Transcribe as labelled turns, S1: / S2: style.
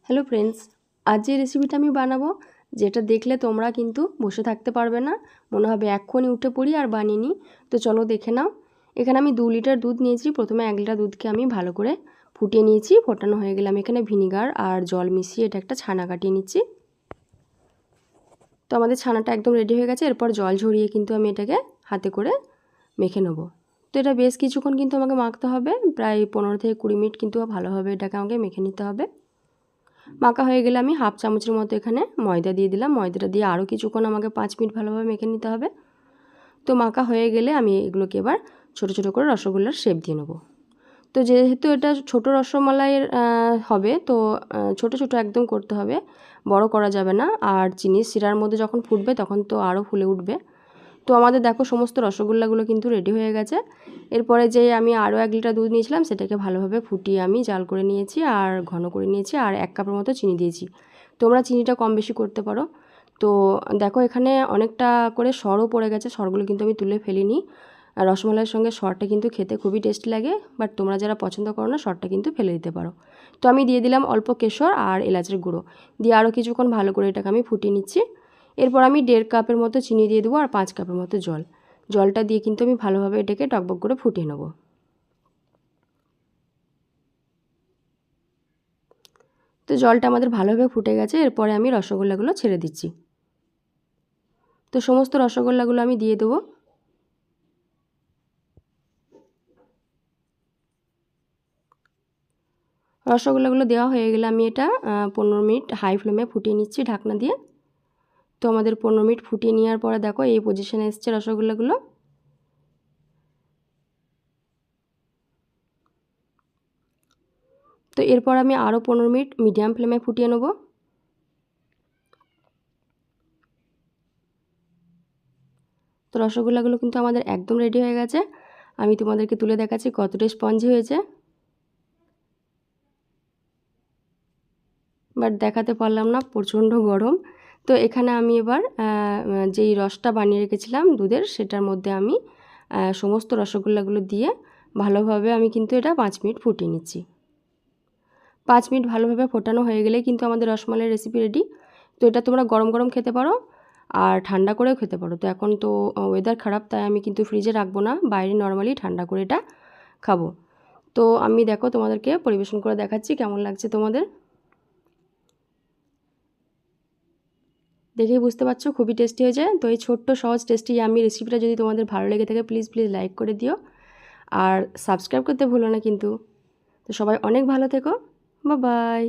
S1: Hello friends, আজ যে রেসিপিটা আমি বানাবো যেটা দেখলে তোমরা কিন্তু বসে থাকতে পারবে না, মনে হবে এক্ষুনি উঠে পড়ি আর বানিয়ে নিই। তো চলো দেখে নাও। এখানে আমি 2 লিটার দুধ নিয়েছি। প্রথমে 1 লিটার দুধকে আমি ভালো করে ফুটিয়ে নিয়েছি। ফোটানো হয়ে গেলে আমি এখানে ভিনিগার আর জল মিশিয়ে এটা একটা ছানা কাটিয়ে নিচ্ছি। তো আমাদের ছানাটা একদম রেডি হয়ে গেছে। এরপর জল ঝরিয়ে কিন্তু আমি এটাকে হাতে করে মেখে নেব। তো এটা বেশ কিছুক্ষণ কিন্তু আমাকে মাখতে হবে, প্রায় 15 থেকে 20 মিনিট কিন্তু ভালোভাবে এটাকে আমাকে মেখে নিতে হবে। মাখা হয়ে গেলে আমি হাফ চামচের মতো এখানে ময়দা দিয়ে দিলাম। ময়দাটা দিয়ে আরও কিছুক্ষণ আমাকে 5 মিনিট ভালোভাবে মেখে নিতে হবে। তো মাখা হয়ে গেলে আমি এগুলোকে এবার ছোটো ছোটো করে রসগোল্লার শেপ দিয়ে নেব। তো যেহেতু এটা ছোটো রসমালাইয়ের হবে, তো ছোটো ছোটো একদম করতে হবে, বড় করা যাবে না। আর চিনির শিরার মধ্যে যখন ফুটবে তখন তো আরও ফুলে উঠবে। তো আমাদের দেখো সমস্ত রসগোল্লাগুলো কিন্তু রেডি হয়ে গেছে। এরপরে যে আমি আরও 1 লিটার দুধ নিয়েছিলাম সেটাকে ভালোভাবে ফুটিয়ে আমি জাল করে নিয়েছি আর ঘন করে নিয়েছি, আর 1 কাপের মতো চিনি দিয়েছি। তোমরা চিনিটা কম বেশি করতে পারো। তো দেখো এখানে অনেকটা করে সরও পড়ে গেছে, সরগুলো কিন্তু আমি তুলে ফেলিনি। আর রসমালাইয়ের সঙ্গে সরটা কিন্তু খেতে খুবই টেস্টি লাগে, বাট তোমরা যারা পছন্দ করো না সরটা কিন্তু ফেলে দিতে পারো। তো আমি দিয়ে দিলাম অল্প কেশর আর এলাচের গুঁড়ো দিয়ে আরও কিছুক্ষণ ভালো করে এটাকে আমি ফুটিয়ে নিচ্ছি। এরপর আমি 1.5 কাপের মতো চিনি দিয়ে দেবো আর 5 কাপের মতো জলটা দিয়ে কিন্তু আমি ভালোভাবে এটাকে টকবক করে ফুটিয়ে নেব। তো জলটা আমাদের ভালোভাবে ফুটে গেছে। এরপরে আমি রসগোল্লাগুলো ছেড়ে দিচ্ছি। তো সমস্ত রসগোল্লাগুলো আমি দিয়ে দেবো। রসগোল্লাগুলো দেওয়া হয়ে গেলে আমি এটা 15 মিনিট হাই ফ্লেমে ফুটিয়ে নিচ্ছি ঢাকনা দিয়ে। তো আমাদের 15 মিনিট ফুটিয়ে নেওয়ার পরে দেখো এই পজিশনে এসছে রসগোল্লাগুলো। তো এরপর আমি আরও 15 মিনিট মিডিয়াম ফ্লেমে ফুটিয়ে নেব। তো রসগোল্লাগুলো কিন্তু আমাদের একদম রেডি হয়ে গেছে। আমি তোমাদেরকে তুলে দেখাচ্ছি কতটা স্পঞ্জি হয়েছে, বাট দেখাতে পারলাম না, প্রচণ্ড গরম। তো এখানে আমি এবার যেই রসটা বানিয়ে রেখেছিলাম দুধের, সেটার মধ্যে আমি সমস্ত রসগোল্লাগুলো দিয়ে ভালোভাবে আমি কিন্তু এটা 5 মিনিট ফুটিয়ে নিচ্ছি। 5 মিনিট ভালোভাবে ফোটানো হয়ে গেলেই কিন্তু আমাদের রসমালাইয়ের রেসিপি রেডি। তো এটা তোমরা গরম গরম খেতে পারো আর ঠান্ডা করেও খেতে পারো। তো এখন তো ওয়েদার খারাপ, তাই আমি কিন্তু ফ্রিজে রাখবো না, বাইরে নর্মালি ঠান্ডা করে এটা খাবো। তো আমি দেখো তোমাদেরকে পরিবেশন করে দেখাচ্ছি কেমন লাগছে তোমাদের। দেখেই বুঝতে পারছো খুবই টেস্টি হয়েছে। তো এই ছোট্ট সহজ টেস্টি আমি রেসিপিটা যদি তোমাদের ভালো লেগে থাকে প্লিজ লাইক করে দিও আর সাবস্ক্রাইব করতে ভুলো না কিন্তু। তো সবাই অনেক ভালো থেকো, বাই বাই।